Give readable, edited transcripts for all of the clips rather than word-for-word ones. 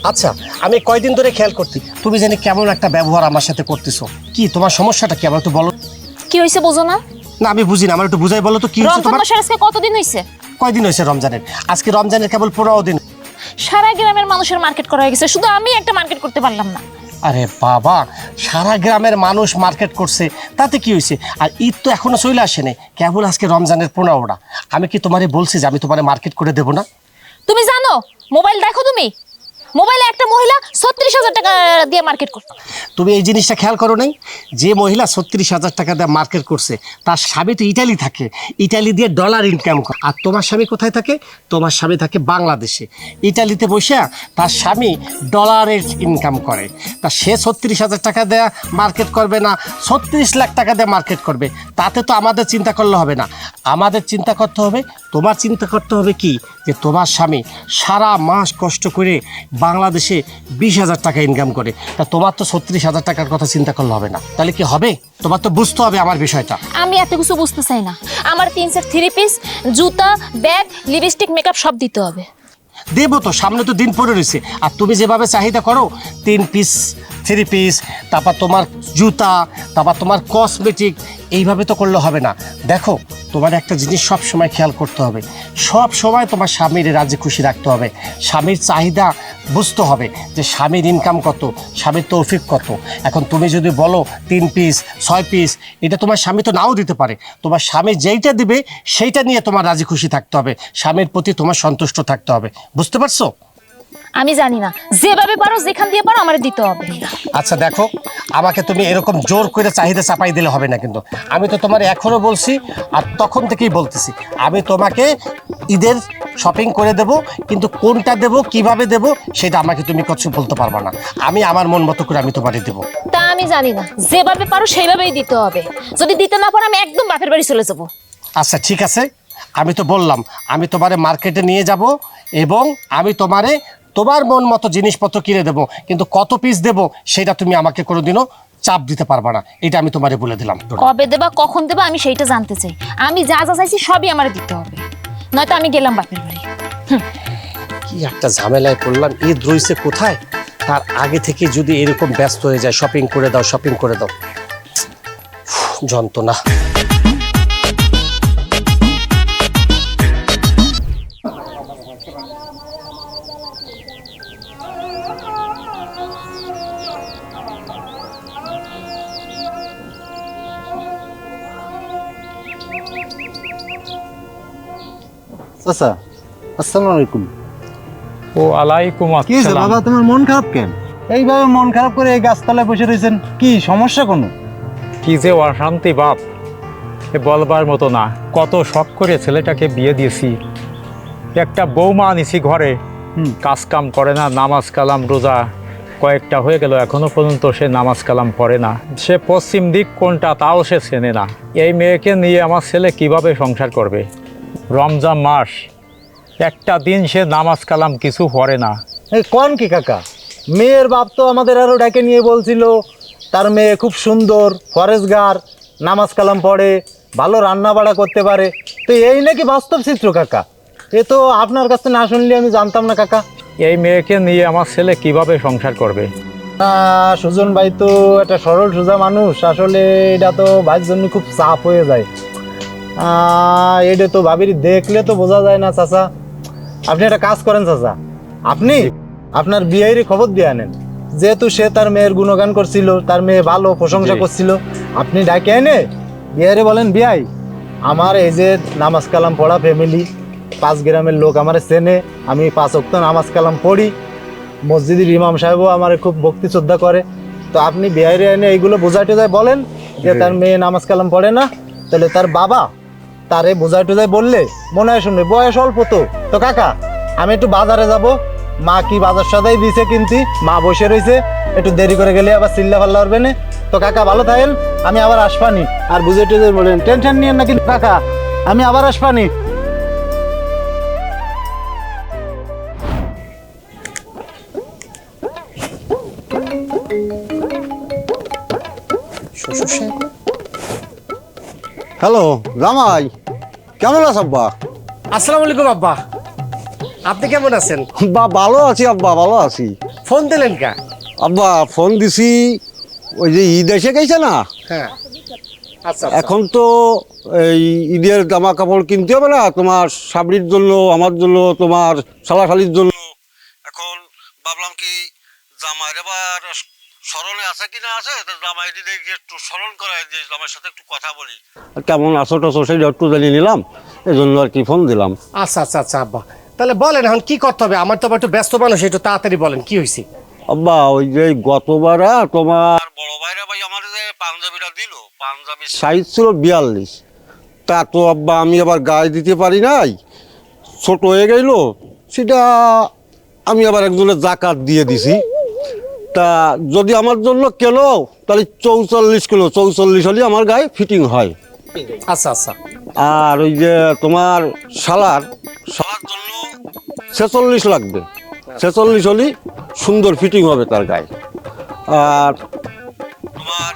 আচ্ছা, আমি কয়দিন ধরে খেয়াল করছি তুমি জানি কেমন একটা ব্যবহার আমার সাথে করতেছো। কি তোমার সমস্যাটা কি, আমার একটু বলো। কি হইছে বোঝো না? না আমি বুঝি না, আমার একটু বুঝাই বলো তো কি হচ্ছে রমজান তোমার। মাসের আজকে কতদিন হইছে? কয়দিন হয়েছে রমজানের? আজকে রমজানের কেবল 15 দিন। সারা গ্রামের মানুষের মার্কেট করা হয়ে গেছে, শুধু আমি একটা মার্কেট করতে পারলাম না। আরে বাবা, সারা গ্রামের মানুষ মার্কেট করছে, তাতে কি হয়েছে? আর ঈদ তো এখনো চলে আসেনি, কেবল আজকে রমজানের 15টা। আমি কি তোমারে বলছি যে আমি তোমারে মার্কেট করে দেবো না? তুমি জানো মোবাইল দেখো তুমি? মোবাইলে একটা মহিলা 36,000 টাকা দিয়ে মার্কেট করছে। তুমি এই জিনিসটা খেয়াল করো নাই? যে মহিলা 36,000 টাকা দিয়ে মার্কেট করছে তার স্বামী তো ইটালি থাকে, ইটালি দিয়ে ডলার ইনকাম করে। আর তোমার স্বামী কোথায় থাকে? তোমার স্বামী থাকে বাংলাদেশে, ইটালিতে বসে তার স্বামী ডলারের ইনকাম করে। তা সে 36,000 টাকা দেয়া মার্কেট করবে না 36 লাখ টাকা দিয়ে মার্কেট করবে? তাতে তো আমাদের চিন্তা করলে হবে না। আমাদের চিন্তা করতে হবে, তোমার চিন্তা করতে হবে কি, যে তোমার স্বামী সারা মাস কষ্ট করে বাংলাদেশে 20,000 টাকা ইনকাম করে। তা তোমার তো 36,000 টাকার কথা চিন্তা করলে হবে না। তাহলে কি হবে? তোমার তো বুঝতে হবে আমার বিষয়টা। আমি এত কিছু বুঝতে চাই না, আমার 3 সেট 3 পিস, জুতা, ব্যাগ, লিপস্টিক, মেকআপ সব দিতে হবে। দেবো তো, সামনে তো দিন পড়ে রয়েছে। আর তুমি যেভাবে চাহিদা করো 3 পিস 3 পিস, তারপর তোমার জুতা, তারপর তোমার কসমেটিক, এইভাবে তো করলে হবে না। দেখো, তোমার একটা জিনিস সব সময় খেয়াল করতে হবে, সব সময় তোমার স্বামীর রাজি খুশি রাখতে হবে। স্বামীর চাহিদা বুঝতে হবে যে স্বামীর ইনকাম কত, স্বামীর তৌফিক কত। এখন তুমি যদি বলো 3 পিস 6 পিস, এটা তোমার স্বামী তো নাও দিতে পারে। তোমার স্বামী যেইটা দিবে সেইটা নিয়ে তোমার রাজি খুশি থাকতে হবে, স্বামীর প্রতি তোমার সন্তুষ্ট থাকতে হবে। বুঝতে পারছো? আমি জানি না, যেভাবে পারো যেখান দিয়ে পারো আমার দিতে হবে। আচ্ছা দেখো, আমাকে তুমি এরকম জোর করে চাহিদা চাপাই দিলে হবে না কিন্তু। আমি তো তোমার এখনো বলছি আর তখন থেকেই বলতেছি, আমি তোমাকে ঈদের শপিং করে দেব, কিন্তু কোনটা দেব কিভাবে দেব সেটা আমাকে তুমি কিছু বলতে পারবা না। আমি আমার মন মতো করে আমি তোমারে দেবো। তা আমি জানি না, যেভাবে পারো সেইভাবেই দিতে হবে। যদি দিতে না পারো আমি একদম বাপের বাড়ি চলে যাব। আচ্ছা ঠিক আছে, আমি তো বললাম আমি তোমারে মার্কেটে নিয়ে যাব এবং আমি তোমারে তোমার মন মতো জিনিসপত্র কিনে দেবো, কিন্তু কত পিস দেব সেটা তুমি আমাকে কোনোদিনও চাপ দিতে পারবা না, এটা আমি তোমারে বলে দিলাম। কবে দেবা, কখন দেবা, আমি সেইটা জানতে চাই। আমি যা যা চাইছি সবই আমার দিতে হবে, নয়তো আমি গেলাম বাপের বাড়ি। কি একটা ঝামেলায় পড়লাম, ঈদ রয়েছে কোথায়, তার আগে থেকে যদি এরকম ব্যস্ত হয়ে যায়, শপিং করে দাও শপিং করে দাও, যন্ত্রণা। চাচা, আসসালামু আলাইকুম। ও আলাইকুম কি হয়েছে আসসালাম। বাবা, তোমার মন খারাপ কেন? এইভাবে মন খারাপ করে এই গাছতলায় বসে রয়েছেন, কি সমস্যা কোনো? কি যে অশান্তি বাপ, এ বলবার মতো না। কত শখ করে ছেলেটাকে বিয়ে দিয়েছি, একটা বৌমা আনিছি ঘরে, কাজ কাম করে না, নামাজ কালাম রোজা কয়েকটা হয়ে গেল এখনো পর্যন্ত সে নামাজ কালাম পড়ে না। সে পশ্চিম দিক কোনটা তাও সে চেনে না। এই মেয়েকে নিয়ে আমার ছেলে কিভাবে সংসার করবে? রমজান মাস, একটা দিন সে নামাজ কালাম কিছু পড়ে না। এই কোন কি কাকা, মেয়ের বাপ তো আমাদের আরো ডাকে নিয়ে বলছিল তার মেয়ে খুব সুন্দর, ফরেজগার, নামাজ কালাম পড়ে, ভালো রান্না বাড়া করতে পারে। তো এই নাকি বাস্তব চিত্র কাকা? এ তো আপনার কাছে না শুনলে আমি জানতাম না কাকা। এই মেয়েকে নিয়ে আমার ছেলে কিভাবে সংসার করবে? সুজন ভাই তো একটা সরল সোজা মানুষ, আসলে এটা তো ভাইয়ের জন্য খুব চাপ হয়ে যায়। এটা তো ভাবির দেখলে তো বোঝা যায় না চাচা। আপনি একটা কাজ করেন চাচা, আপনি আপনার বিয়ের খবর দিয়ে আনেন। যেহেতু সে তার মেয়ের গুণগান করছিল, তার মেয়ে ভালো প্রশংসা করছিল, আপনি ডাকে এনে বিয়ারে বলেন, বিয়াই আমার এই যে নামাজ কালাম পড়া ফ্যামিলি, 5 গ্রামের লোক আমার চেনে, আমি 5 ওয়াক্ত নামাজ কালাম পড়ি, মসজিদের ইমাম সাহেবও আমার খুব ভক্তি শ্রদ্ধা করে। তো আপনি বিহারে এনে এইগুলো বোঝাইতে যায় বলেন যে তার মেয়ে নামাজ কালাম পড়ে না, তাহলে তার বাবা তারে বোঝাইতে যায় বললে মনে হয় শুনবে। বয়স অল্প তো। তো কাকা, আমি একটু বাজারে যাব, মা কি বাজার সদাই দিছে কিনতি, মা বসে রয়েছে, একটু দেরি করে গেলে আবার চিল্লা পাল্লা পারবে না। তো কাকা ভালো থাকেন, আমি আবার আসবানি। আর বুঝাইতে যায় বলেন, টেনশন নিয়েন না কিন্তু কাকা, আমি আবার আসবানি। হ্যালো জামাই, কেমন আছ আব্বা? আসসালামু আলাইকুম আব্বা, আপনি কেমন আছেন? বা ভালো আছি আব্বা, ভালো আছি। ফোন দিলেন কা? আব্বা ফোন দিছি, ওই যে ঈদ এসে গেছে না, হ্যাঁ আচ্ছা এখন তো এই ঈদের জামা কাপড় কিনতে হবে না, তোমার সাবরির জন্য, আমার জন্য, তোমার শালাশালির জন্য। এখন ভাবলাম কি জামাইয়ের এবার স্মরণে আছে কি না আছে, জামাইটি দেখে একটু স্মরণ করায় যে জামাইয়ের সাথে একটু কথা বলি, কেমন আছো টাছো সেটা একটু জানিয়ে নিলাম, এই জন্য আর কি ফোন দিলাম। আচ্ছা আচ্ছা আচ্ছা আব্বা, তাহলে বলেন এখন কি করতে হবে? আমার তো আবার একটু ব্যস্ত মানুষ, একটু তাড়াতাড়ি বলেন কি হয়েছে। আব্বা ওই যে গতবার তোমার বড় ভাইরা ভাই আমার যে পাঞ্জাবিটা দিল, পাঞ্জাবির সাইজ ছিল 42, তা তো আব্বা আমি আবার গায়ে দিতে পারি নাই, ছোট হয়ে গেল, সেটা আমি আবার একজনের জাকাত দিয়ে দিছি। তা যদি আমার জন্য কেলো তাহলে 44 কিলো, 44 হলে আমার গায়ে ফিটিং হয়। আচ্ছা আচ্ছা আর ওই যে তোমার শালার জন্য 46 লাগবে, 46 হলে সুন্দর ফিটিং হবে তার গায়ে। আর তোমার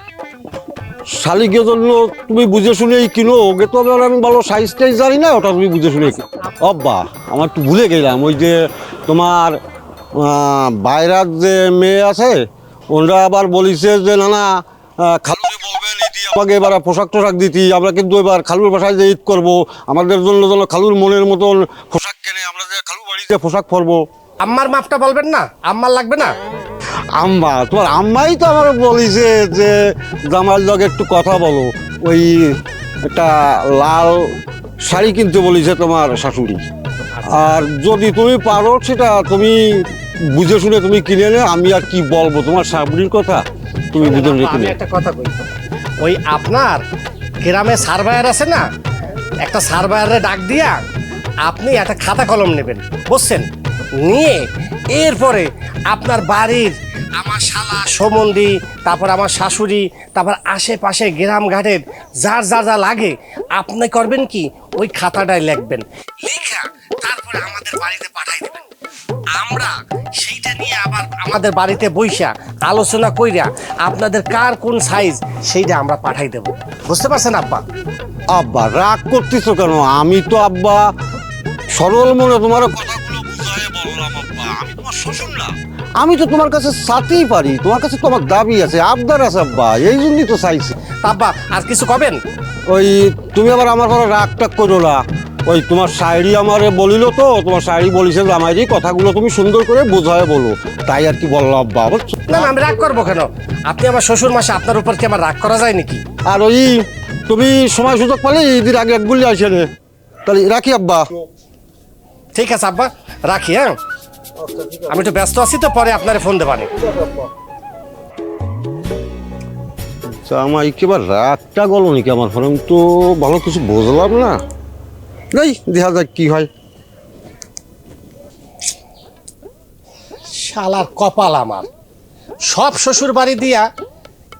শালিকের জন্য তুমি বুঝে শুনেই কিনো, ওকে তো আমি ভালো সাইজ টাইজ জানি না, ওটা তুমি বুঝে শুনে কিনো। অব্বা আমার একটু ভুলে গেলাম, ওই যে তোমার বাইরের যে মেয়ে আছে ওরা আবার বলিছে যে না না খালুরে বলবেন ঈদ আমাকে এবার পোশাক টোশাক দিতি, আমরা কিন্তু এবার খালুর বাসায় যে ঈদ করবো, আমাদের জন্য যেন খালুর মনের মতন পোশাক কেনে, আমরা যে খালু বাড়িতে পোশাক পরবো। আম্মার মাপটা বলবেন না? আম্মার লাগবে না? আম্মা, তোমার আম্মাই তো আমার বলিছে যে জামাইয়ের লগে একটু কথা বলো, ওই একটা লাল শাড়ি কিনতে বলিছে তোমার শাশুড়ি। আর যদি তুমি পারো সেটা তুমি বুঝে শুনে তুমি কিনে নে, আমি আর কি বলবো, তোমার শাশুড়ির কথা তুমি বুঝে শুনে আমি কিনে। একটা কথা কই, ওই আপনার গ্রামে সার্ভায়ার আছে না, একটা সার্ভায়ারে ডাক দিয়া আপনি একটা খাতা কলম নেবেন, বুঝছেন? নিয়ে এরপরে আপনার বাড়ির আমার শালা সম্বন্ধী, তারপর আমার শাশুড়ি, তারপর আশেপাশে গ্রাম ঘাটের যার যা যা লাগে আপনি করবেন কি ওই খাতাটায় লিখবেন, লিখা তারপরে আমাদের বাড়িতে পাঠাই দেবেন। আমরা সেইটা নিয়ে আবার আমাদের বাড়িতে বইসা আলোচনা কইরা আপনাদের কার কোন সাইজ সেইটা আমরা পাঠাই দেব, বুঝতে পারছেন আব্বা? আব্বা রাগ করতেছো কেন? আমি তো আব্বা সরল মনে তোমার কথাগুলো বুঝাই বললাম। আব্বা আমি তোমার শ্বশুর না, আমি তো তোমার কাছে চাতেই পারি, তোমার কাছে তো আমার দাবি আছে, আবদার আছে আব্বা, এই জন্যই তো চাইছি। তা আব্বা আর কিছু কবেন? ওই তুমি আবার আমার ঘরে রাগ টাগ করো না, ওই তোমার শায়রি আমারে বলিল তো, তোমার শায়রি বলিছে যে আমার এই কথাগুলো তুমি সুন্দর করে বোঝায় বলো, তাই আর কি বললাম আব্বা। বুঝছো? না না আমি রাগ করবো কেন? আপনি আমার শ্বশুর মাসে, আপনার উপর কি আমার রাগ করা যায় নাকি? আর ওই তুমি সময় সুযোগ পেলে ঈদের আগে একগুলি আসে রে, তাহলে রাখি আব্বা। ঠিক আছে আব্বা, রাখি। হ্যাঁ আমি একটু ব্যস্ত আছি তো, পরে আপনারে ফোন দেবানি। আমার একেবার রাগটা গলো নাকি আমার ফোন, আমি তো ভালো কিছু বুঝলাম না, এই দেখা যাক কি হয়। শালার কপাল আমার, সব শ্বশুর বাড়ি দিয়া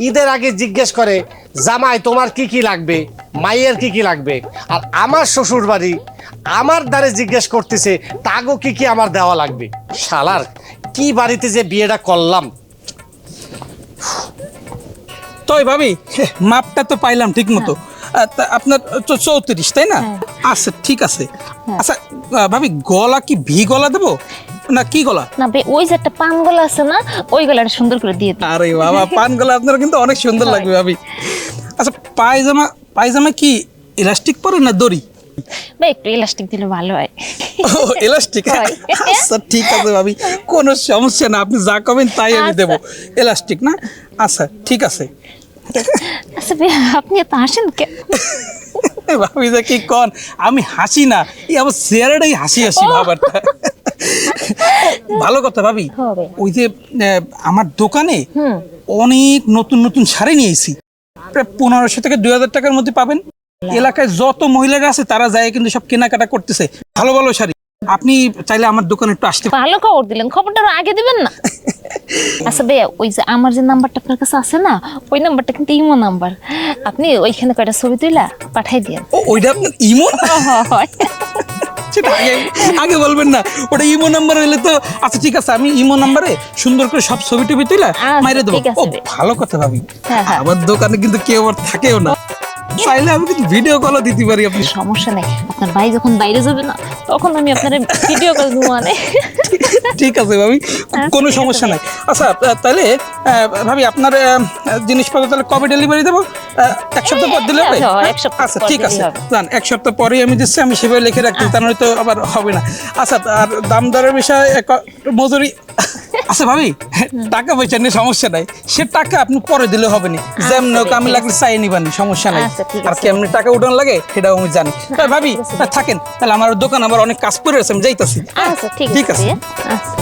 ঈদের আগে জিজ্ঞেস করে জামাই তোমার কি কি লাগবে, মাইয়ের কি কি লাগবে, আর আমার শ্বশুর বাড়ি আমার দ্বারে জিজ্ঞেস করতেছে তাগো কি কি আমার দেওয়া লাগবে। শালার কি বাড়িতে যে বিয়েটা করলাম। তো ভাবি মাপটা তো পাইলাম ঠিক মতো, আপনার 34 তাই না? আচ্ছা ঠিক আছে। আচ্ছা ভাবি গলা কি ভি গলা দেবো না কি গলা? না বে, ওই যে একটা পান গলা আছে না, ওই গলাটা সুন্দর করে দিয়ে দিন। আরে বাবা পান গলা আপনার কিন্তু অনেক সুন্দর লাগবে ভাবি। আচ্ছা পায়জামা, পায়জামা কি ইলাস্টিক পরে না দড়ি? বে একটু ইলাস্টিক দিলে ভালো হয়। ইলাস্টিক? হয়। আচ্ছা ঠিক আছে ভাবি, কোনো সমস্যা না, আপনি যা কবেন তাই আমি দেবো। ইলাস্টিক না? আচ্ছা ঠিক আছে। আচ্ছা বে, আপনি এত হাসেন কে? ভাবি যে কি কন, আমি হাসি না, এই আমার চেহারাটাই হাসি হাসি ভাবারটা। ভালো কথা ভাবি, হবে। ওই যে আমার দোকানে অনেক নতুন নতুন শাড়ি নিয়েছি, প্রায় 1500 থেকে 2000 টাকার মধ্যে পাবেন। এলাকায় যত মহিলারা আছে তারা যায় কিন্তু সব কেনাকাটা করতেছে, ভালো ভালো শাড়ি। আপনি চাইলে আমার দোকানে একটু আসতে। ভালো খবর দিলেন, খবরটা আরো আগে দিবেন না? আচ্ছা বে, ওই যে আমার যে নাম্বারটা আপনার কাছে আছে না, ওই নাম্বারটা কিন্তু ইমো নাম্বার, আপনি ওইখানে কয়টা ছবি তুইলা পাঠাই দিয়েন। ওইটা আপনার ইমো? সেটা আগে বলবেন না, ওটা ইমো নাম্বার হইলে তো। আচ্ছা ঠিক আছে, আমি ইমো নাম্বারে সুন্দর করে সব ছবি টবি তুইলা মাইরে দেবো। ঠিক আছে। ও ভালো কথা ভাবি, হ্যাঁ, হ্যাঁ। আমার দোকানে কিন্তু কেউ আর থাকেও না। চাইলে আমি কিন্তু ভিডিও কলও দিতে পারি আপনি। সমস্যা নাই, আপনার ভাই যখন বাইরে যাবে না তখন আমি আপনার ভিডিও কল দিব মানে। ঠিক আছে ভাবি, কোনো সমস্যা নাই। আচ্ছা তাহলে ভাবি আপনার জিনিসপত্র তাহলে কবে ডেলিভারি দেবো? এক সপ্তাহ পর দিলে হবে? হ্যাঁ, এক সপ্তাহ আচ্ছা পর ঠিক আছে, দিলেই হবে। জান এক সপ্তাহ পরেই আমি দিচ্ছি, আমি সেভাবে লিখে রাখছি, তা নয় তো আবার হবে না। আচ্ছা আর দাম দরের বিষয়ে মজুরি আচ্ছা ভাবি, টাকা পয়সা নিয়ে সমস্যা নাই, সে টাকা আপনি পরে দিলে হবে না, যেমন হোক আমি লাগলে চাই নিবানি, সমস্যা নাই। আচ্ছা, ঠিক আর আছে। কেমনি টাকা উঠান লাগে সেটাও আমি জানি। তা ভাবি থাকেন, তাহলে আমার দোকান আমার অনেক কাজ করে আছে, আমি যাইতাছি। আচ্ছা ঠিক ঠিক আছে আছে। ভাইয়া। আচ্ছা।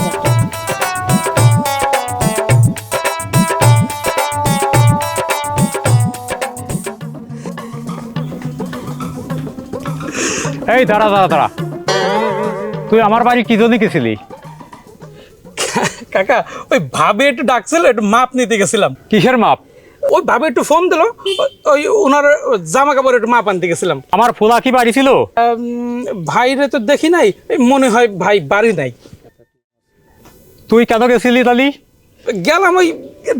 এই দাঁড়া দাঁড়া দাঁড়া, তুই আমার বাড়ি কি জন্য গেছিলি? কাকা ওই ভাবে একটু ডাকছিল, একটু মাপ নিতে গেছিলাম। কিসের মাপ? ওই ভাবে একটু ফোন দিল, ওই ওনার জামা কাপড় একটু মাপ আনতে গেছিলাম। আমার ফোলা কি বাড়ি ছিল? ভাইরে তো দেখি নাই, এই মনে হয় ভাই বাড়ি নাই। তুই কেন গেছিলি তালি? গেলাম, ওই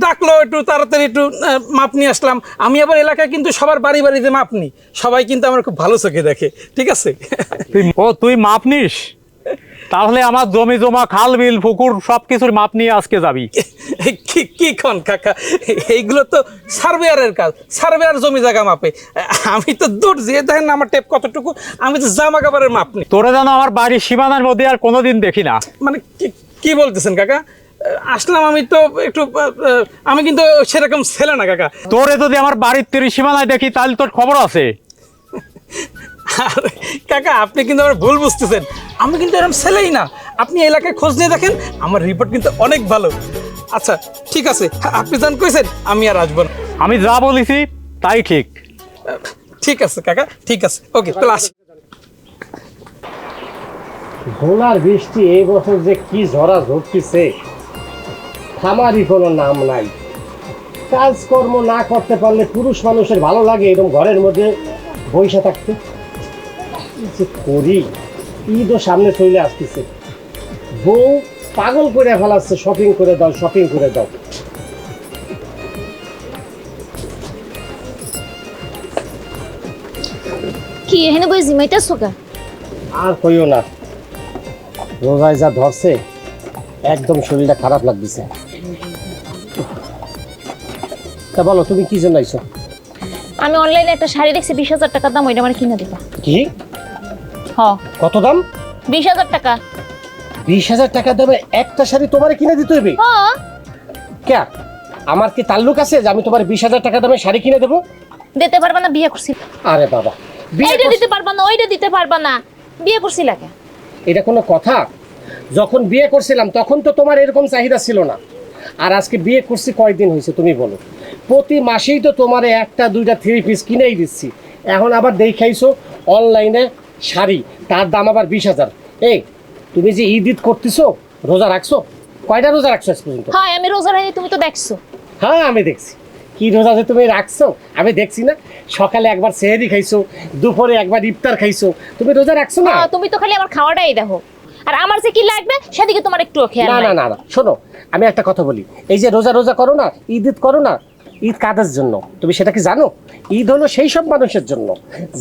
ডাকলো একটু তাড়াতাড়ি একটু মাপ নিয়ে আসলাম। আমি আবার এলাকায় কিন্তু সবার বাড়ি বাড়িতে মাপ নিই, সবাই কিন্তু আমার খুব ভালো চোখে দেখে। ঠিক আছে। তুই মাপ নিস? তাহলে আমার জমি জমা খাল বিল পুকুর সবকিছুর মাপ নিয়ে আজকে যাবি? কি খন কাকা, এইগুলো তো সার্ভেয়ারের কাজ, সার্ভেয়ার জমি জায়গা মাপে। আমি তো দূর যেয়ে দেখেন আমার টেপ কতটুকু, আমি তো জামা কাপড়ের মাপ নিই। তোরে যেন আমার বাড়ির সীমানার মধ্যে আর কোনোদিন দেখি না। মানে কি বলতেছেন কাকা? আসলাম আমি তো একটু, আমি কিন্তু সেরকম ছেলে না কাকা। তোরে যদি আমার বাড়ির সীমানায় দেখি তাহলে তোর খবর আছে। আর কাকা আপনি কিন্তু আমার ভুল বুঝতেছেন, আমি কিন্তু এরকম ছেলেই না। আপনি এলাকায় খোঁজ নিয়ে দেখেন, আমার রিপোর্ট কিন্তু অনেক ভালো। আচ্ছা ঠিক আছে, আপনি যান কইছেন, আমি আর আসবো না। আমি যা বলেছি তাই ঠিক। ঠিক আছে কাকা, ঠিক আছে, ওকে তাহলে আসি। ভোলার বৃষ্টি এই বছর যে কি ঝরা ঝরতেছে, থামারই কোনো নাম নাই। কাজকর্ম না করতে পারলে পুরুষ মানুষের ভালো লাগে এরকম ঘরের মধ্যে বইসা থাকতে। কি যে করি, ঈদও সামনে চলে আসতেছে, বউ পাগল করে ফেলাচ্ছে, শপিং করে দাও শপিং করে দাও। কি এখানে বই জিমাইতেছো কা? আর কইও না, রোজায় যা ধরছে একদম শরীরটা খারাপ লাগতেছে। তা বলো তুমি কি জন্য আইছো? আমি অনলাইনে একটা শাড়ি দেখছি 20,000 টাকা দাম, ওইটা আমার কিনে দিবা। কি? হ, কত দাম? 20,000 টাকা। 20,000 টাকা দামে একটা শাড়ি তোমারে কিনে দিতে হইবে? হ, কে? আমার কি তাল্লুক আছে যে আমি তোমার 20,000 টাকা দামে শাড়ি কিনে দেবো? দিতে পারবা না, বিয়ে করছি। আরে বাবা, বিয়ে এইটা করছি- দিতে পারবা না, ওইটা দিতে পারবা না, বিয়ে করছি লাগে। এটা কোনো কথা? যখন বিয়ে করছিলাম তখন তো তোমার এরকম চাহিদা ছিল না, আর আজকে বিয়ে করছি কয়দিন হয়েছে তুমি বলো? প্রতি মাসেই তো তোমারে একটা দুইটা 3 পিস কিনেই দিচ্ছি, এখন আবার দেখাইছো অনলাইনে শাড়ি, তার দাম আবার 20,000। এই তুমি যে ঈদ করতেছো, রোজা রাখছো? কয়টা রোজা রাখছো আজ পর্যন্ত? হ্যাঁ আমি রোজা রাখি, তুমি তো দেখছো। হ্যাঁ আমি দেখছি। কি রোজা যে তুমি রাখছো আমি দেখছি না? সকালে একবার সেহরি খাইছো, দুপুরে একবার ইফতার খাইছো, তুমি রোজা রাখছো না? হ্যাঁ, তুমি তো খালি আমার খাওয়াটাই দেখো, আর আমার যে কি লাগবে সেদিকে তোমার একটু খেয়াল না নাই। না না না, শোনো আমি একটা কথা বলি, এই যে রোজা রোজা করো না, ঈদ করো না, ঈদ কাদের জন্য তুমি সেটা কি জানো? ঈদ হলো সেই সব মানুষের জন্য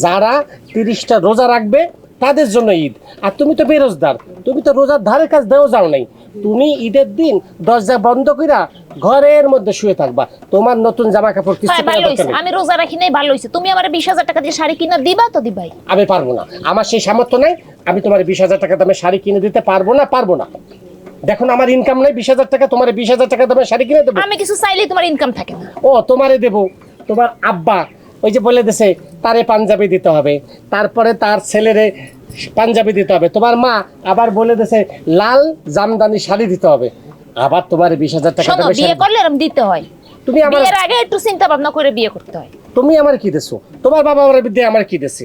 যারা 30টা রোজা রাখবে, তাদের জন্য ঈদ। আর তুমি তো বেরোজগার, তুমি তো রোজার ধারে কাজ দেও যাও নাই, তুমি ঈদের দিন দরজা বন্ধ কইরা ঘরের মধ্যে শুয়ে থাকবা, তোমার নতুন জামা কাপড় কিছু হ্যাঁ ভালো হইছে, আমি রোজা রাখি নাই, ভালো হইছে। তুমি আমার 20,000 টাকা দিয়ে শাড়ি কিনা দিবা তো দিবাই। আমি পারবো না, আমার সেই সামর্থ্য নাই, আমি তোমার 20,000 টাকা দামে শাড়ি কিনে দিতে পারবো না। দেখুন আমার ইনকাম নাই 20,000 টাকা, তোমার 20,000 টাকা দামে শাড়ি কিনে দেবো? আমি কিছু চাইলেই তোমার ইনকাম থাকে না। ও তোমারে দেবো, তোমার আব্বা ওই যে বলে দিছে তারে পাঞ্জাবি দিতে হবে, তারপরে তার ছেলেরে পাঞ্জাবি দিতে হবে, তোমার মা আবার বলে দিছে লাল জামদানি শাড়ি দিতে হবে, আবার তোমার 20,000 টাকা শোনো, দামে বিয়ে শাড়ি। করলে এরকম দিতে হয়, তুমি আমার বিয়ের আগে একটু চিন্তা ভাবনা করে বিয়ে করতে হয়। তুমি আমার কি দেছো? তোমার বাবা আমার বিদ্যে আমার কি দেছে?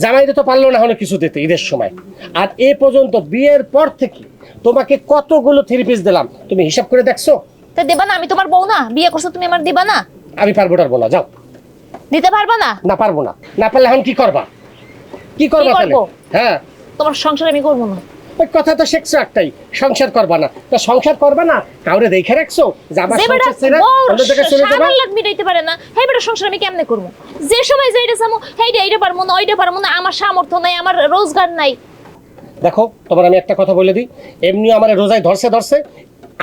জামাইরে তো পারলো না হলে কিছু দিতে ঈদের সময়, আর এ পর্যন্ত বিয়ের পর থেকে তোমাকে কতগুলো 3 পিস দিলাম, তুমি হিসাব করে দেখছো? তা দেবা না? আমি তোমার বউ না? বিয়ে করছো তুমি, আমার দিবা না? আমি পারবো না, যাও। দিতে পারবা না? না পারবো না, না পারলে এখন কি করবা? কি করবা তাহলে? করবো? হ্যাঁ তোমার সংসার আমি করবো না। ওই কথা তো শিখছো একটাই, সংসার করবা না। তা সংসার করবা না, কাউরে দেখে রাখছো যে আমার যে বেটা সংসার ছেড়ে অন্য জায়গায় চলে যাবে? সাবান লাগবে দিতে পারে না, হেই বেটা সংসার আমি কেমনে করব? যে সময় যাইতে চামু হেইটা এইটা পারমু না, ওইটা পারমু না, আমার সামর্থ্য নাই, আমার রোজগার নাই। দেখো তোমার আমি একটা কথা বলে দিই, এমনিও আমার রোজায় ধরছে,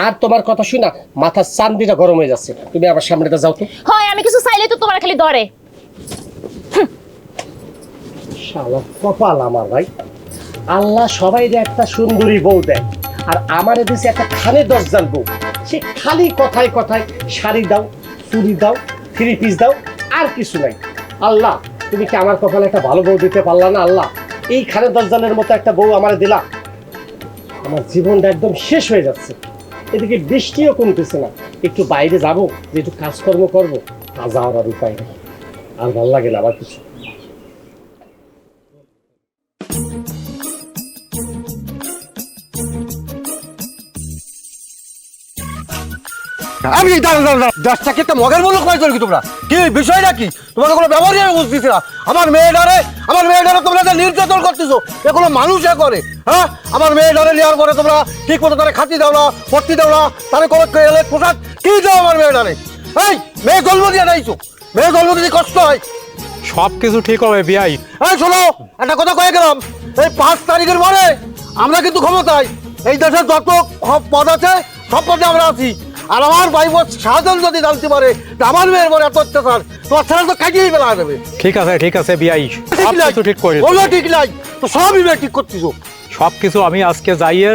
আর তোমার কথা শুনা মাথার চান্দিটা গরম হয়ে যাচ্ছে। তুমি আমার সামনেটা যাও তো। হয় আমি কিছু চাইলে তো তোমার খালি ধরে। শালা কপাল আমার ভাই, আল্লাহ সবাই একটা সুন্দরী বউ দেয়, আর আমারে দিছে একটা খানে 10 জন বউ। সে খালি কথায় কথায় শাড়ি দাও, চুড়ি দাও, 3 পিস দাও, আর কিছু নাই। আল্লাহ তুমি কি আমার কপালে একটা ভালো বউ দিতে পারলা না? আল্লাহ এই খানে 10 জনের মতো একটা বউ আমারে দিলা। আমার জীবনটা একদম শেষ হয়ে যাচ্ছে। এদিকে বৃষ্টিও কমতেছে না, একটু বাইরে যাবো, যে একটু কাজকর্ম করবো, তা যাওয়ার আর উপায় নেই। আর ভালো লাগে না আমার কিছু। আমি দেশটাকে একটা মগের মূল্য কয় কি তোমরা? কি বিষয়টা কি? তোমাদের কোনো ব্যবহারই আমি বুঝতেছি না। আমার মেয়েটারে তোমরা যে নির্যাতন করতেছো, এগুলো মানুষে করে। হ্যাঁ, আমার মেয়েটারে নেওয়ার পরে তোমরা ঠিক মতো তারা খাতি দাও না, ভর্তি দাও না, তাহলে কোনো এলে পোশাক কি দাও আমার মেয়েটারে? এই মেয়ে জন্ম দিয়ে নাইছো, মেয়ে জন্ম দিতে কষ্ট হয়। সব কিছু ঠিক হবে বিয়াই। এই শোনো, একটা কথা কয়ে গেলাম, এই 5 তারিখের পরে আমরা কিন্তু ক্ষমতায়, এই দেশের যত পদ আছে সব পদে আমরা আছি। আর আমার ভাই বোন শাহজাহান যদি জানতে পারে যে আমার মেয়ের পরে এত অত্যাচার, তোমার ছেলে তো কাটিয়েই ফেলা যাবে। ঠিক আছে বিয়াই, সব কিছু ঠিক করে দেব। বললো ঠিক নাই তো সবই মেয়ে ঠিক করছিস। সব কিছু আমি আজকে যাইয়ে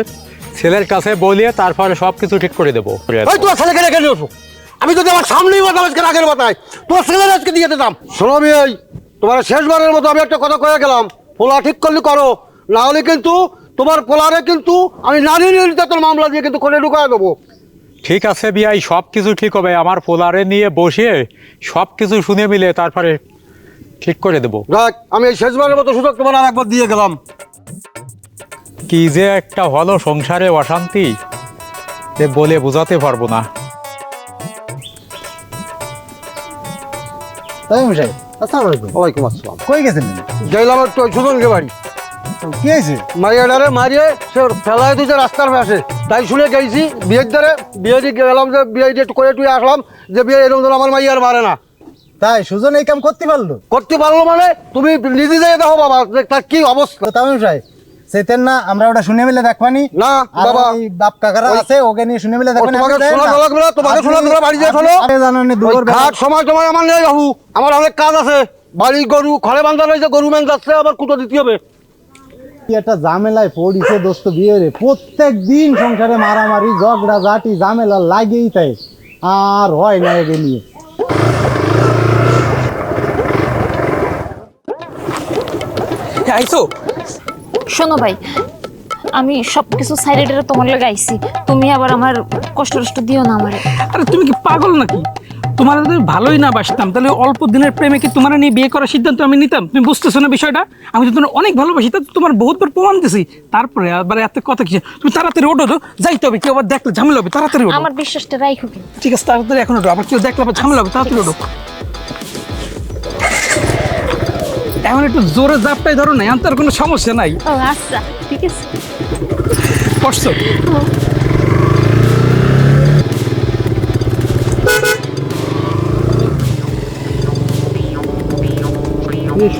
ছেলের কাছে বলিয়ে তারপরে সব কিছু ঠিক করে দেবো। ওই তোমার ছেলেকে রেখে নিয়েছো, আমি যদি আমার সামনেই বাতাম আজকে আগের বাতায় তোমার ছেলের আজকে দিয়ে দিতাম। শোনো আমি এই তোমার শেষবারের মতো আমি একটা কথা কয়ে গেলাম, পোলা ঠিক করলে করো, না হলে কিন্তু তোমার পোলারে কিন্তু আমি নারী নির্যাতন মামলা দিয়ে কিন্তু কোলে ঢুকায় দেবো। ঠিক আছে বিয়াই, সব কিছু ঠিক হবে। আমার পোলারে নিয়ে বসিয়ে সব কিছু শুনে মিলে তারপরে ঠিক করে দেবো। দেখ আমি এই শেষবারের মতো সুযোগ তোমার আর একবার দিয়ে গেলাম। কি যে একটা হলো সংসারে অশান্তি, যে বলে বোঝাতে পারবো না। তাই মশাই, আসসালামু আলাইকুম। ওয়ালাইকুম আসসালাম। কই গেছেন? গেলাম একটু সুজনকে বাড়ি, কি হয়েছে? মারিয়াডারে মারিয়ে সে ফেলায় দিয়েছে রাস্তার পাশে, তাই শুনে গেছি বিয়ের দ্বারে বিয়ে দিয়ে গেলাম, যে বিয়ে দিয়ে একটু করে টুয়ে আসলাম, যে বিয়ে এরকম ধরো আমার মাইয়ার মারে না। তাই সুজন এই কাম করতে পারলো? করতে পারলো মানে তুমি নিজে যেয়ে দেখো বাবা যে তার কি অবস্থা। তাই মশাই, সেতেন না আমরা ওটা শুনে মিলে দেখবানি? না আর বাবা, ওই বাপ কাকারা আছে, ওকে নিয়ে শুনে মিলে দেখবানি। তোমাকে শোনা লাগবে না, তোমাকে শোনা তোমরা বাড়ি যেয়ে শোনো। আরে জানেন না, দুপুর বেলা ঘাট সময় তোমায় আমার নেই বাবু, আমার অনেক কাজ আছে। বাড়ি গরু ঘরে বান্ধা রয়েছে, গরু মেন যাচ্ছে, আবার কুটো দিতে হবে। কি একটা ঝামেলায় পড়িছে দোস্ত বিয়ে রে। প্রত্যেক দিন সংসারে মারামারি ঝগড়া ঝাঁটি ঝামেলা লাগেই তাই, আর হয় না একে নিয়ে। আইসো শোনো ভাই, আমি সব কিছু সাইডে তোমার লাগে আইছি, তুমি আবার আমার কষ্ট দিও না আমারে। আরে তুমি কি পাগল নাকি? তোমার যদি ভালোই না বাসতাম তাহলে অল্প দিনের প্রেমে কি তোমার নিয়ে বিয়ে করার সিদ্ধান্ত আমি নিতাম? তুমি বুঝতেছো না বিষয়টা? আমি তো তোমার অনেক ভালোবাসি, তা তোমার বহুতবার প্রমাণ দিছি, তারপরে আবার এত কথা কি? তুমি তাড়াতাড়ি ওঠো তো, যাইতে হবে, কেউ আবার দেখলে ঝামেলা হবে, তাড়াতাড়ি ওঠো। আমার বিশ্বাসটা রাইখো কিন্তু। ঠিক আছে, তাড়াতাড়ি এখন ওঠো, আবার কেউ দেখলে আবার ঝামেলা হবে, তাড়াতাড়ি ওঠো। এখন একটু জোরে জাপটাই ধরো না, এখন তো আর কোনো সমস্যা নাই। ও আচ্ছা, ঠিক আছে। কষ্ট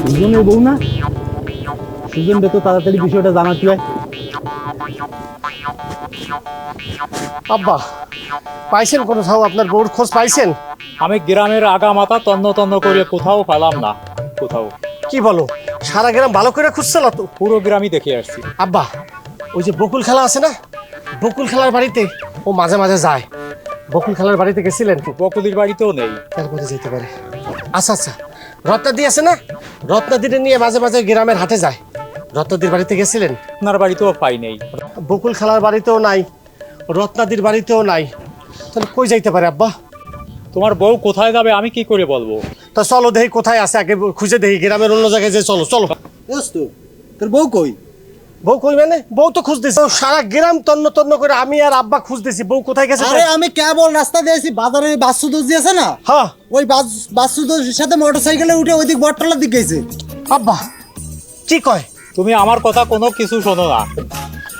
সুজনের বউ না? সুজনকে তো তাড়াতাড়ি বিষয়টা জানাতে হয়। আব্বা পাইছেন কোথাও আপনার বউর খোঁজ পাইছেন? আমি গ্রামের আগা মাথা তন্ন তন্ন করে কোথাও পেলাম না। কোথাও কি বলো, সারা গ্রাম ভালো করে খুঁজছিল তো? পুরো গ্রামই দেখে আসছি। আব্বা ওই যে বকুল খেলা আছে না, বকুল খেলার বাড়িতে ও মাঝে মাঝে যায়। বকুল খেলার বাড়িতে গেছিলেন? বকুলির বাড়িতেও নেই। তারপরে যেতে পারে। আচ্ছা আচ্ছা, রত্নাদি আছে না, রত্নাদিরে নিয়ে মাঝে মাঝে গ্রামের হাটে যায়। রত্নাদির বাড়িতে গেছিলেন? আপনার বাড়িতেও পাই নেই। বকুল খেলার বাড়িতেও নাই, রত্নাদির বাড়িতেও নাই, তাহলে কই যাইতে পারে আব্বা? তোমার বউ কোথায় যাবে আমি কি করে বলবো? তা চলো দেখি কোথায় আছে, আগে খুঁজে দেখি গ্রামের অন্য জায়গায় যে। চলো চলো। তোর বউ কই? বউ কই মানে? বউ তো খুঁজতেছি, সারা গ্রাম তন্ন তন্ন করে আমি আর আব্বা খুঁজতেছি, বউ কোথায় গেছে? আরে আমি কেবল রাস্তা দিয়েছি, বাজারে বাসু দোষ দিয়েছে না, হ্যাঁ ওই বাসু দোষের সাথে মোটরসাইকেলে উঠে ওইদিক বটতলার দিক গেছে। আব্বা কি কয়? তুমি আমার কথা কোনো কিছু শোনো না।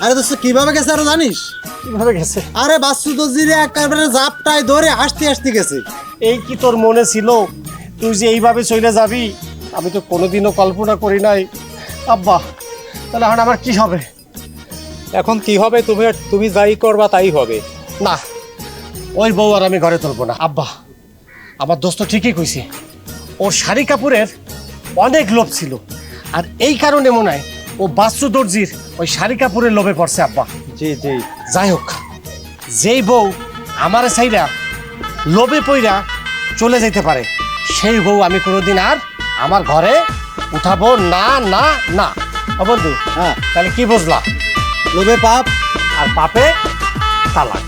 আরে দোস্ত কিভাবে গেছে আরো জানিস? কিভাবে গেছে? আরে বাসু দর্জিরে একেবারে জাপটাই ধরে হাসতে গেছে। এই কি তোর মনে ছিল তুই যে এইভাবে চলে যাবি? আমি তো কোনোদিনও কল্পনা করি নাই আব্বা। তাহলে এখন আমার কি হবে? এখন কি হবে? তুমি যাই করবা তাই হবে। না, ওই বউ আর আমি ঘরে তুলবো না আব্বা। আমার দোস্ত ঠিকই কইছে, ওর শাড়ি কাপড়ের অনেক লোভ ছিল, আর এই কারণে মনে হয় ও বাসু দর্জির ওই শাড়ি কাপড়ের লোভে পড়ছে আব্বা। জি জি। যাই হোক, যেই বউ আমার সাইরা লোভে পইরা চলে যেতে পারে, সেই বউ আমি কোনোদিন আর আমার ঘরে উঠাবো না না না। বন্ধু, হ্যাঁ, তাহলে কি বুঝলা? লোভে পাপ। আর পাপে তালাক।